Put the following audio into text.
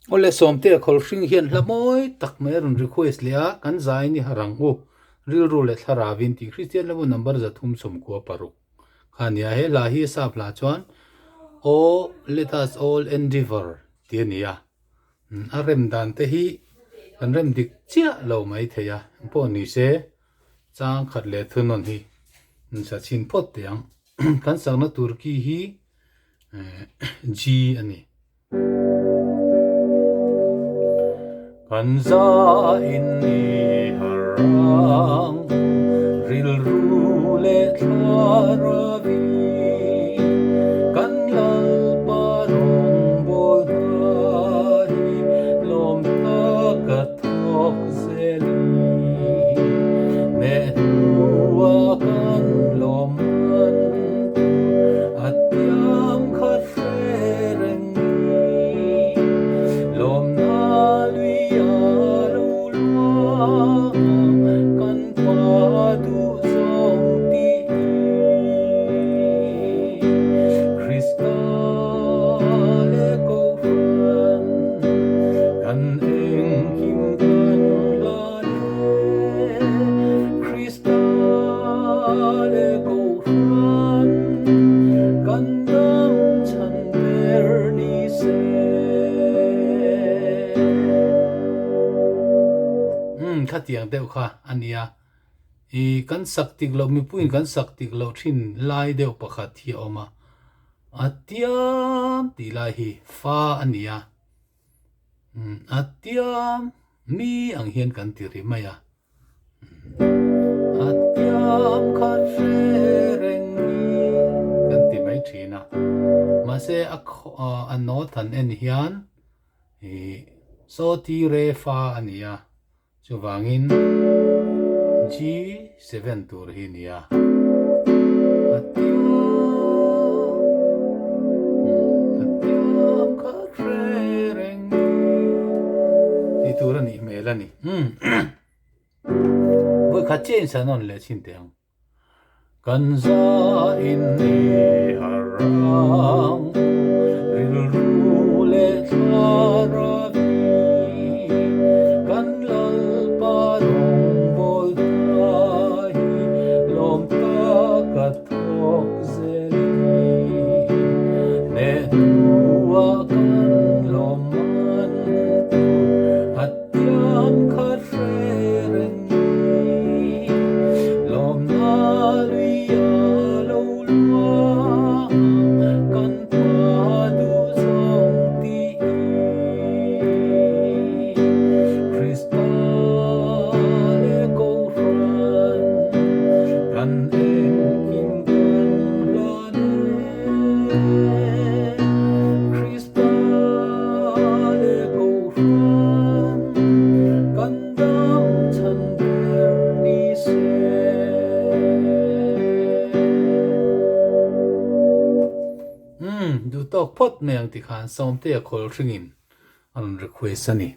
ole somte khol hring hian hlamoi tak mai run request lia kan zain ni harang u ril ru le thlara vin ti christian level number za thum som ko paru khania he la hi sa phla chuan o let us all endeavor ti nia a rem dan te hi kan rem dik chia lo mai theya po ni se chang khat le thunon hi sa chin pot tiang kan sang na turki hi g ani kan zain ni harang ril ru le thlara vi kan lal parong bol hi lom ta ka thok zeli me huwa kan lom an atiam khat reng lom na lui a lo lua kan pa du zong ti Krista le ko fan kan eng kim kan la le Krista le ko fan kan dam chan ber ni se khát tiếng đeo kha ania i kan sak tik lo mi puin kan sak tik lo thin lai deuh pakhat hi oma atiam ti lai hi fa ania atiam mi ang hian kan ti ri maya atiam khat reng ni kan ti mai thina ma se a no than en hian i so ti re fa ania chuwangin G7 tur hi nia atiam khat reng ni tur ani melani voi kha chen sanon le chin teang kan za in ni harang ril ru le thlara kan lal parong bol hi lom ta ka thok zeli ne huwa kan lom an atiam khat reng lom na lui a lo lua kan pa du zong ti Krista le ko fan kan eng kim kan la le Krista le ko fan kan dam chan ber ni se du tok pot meng ti khan som te khol hringin an request ani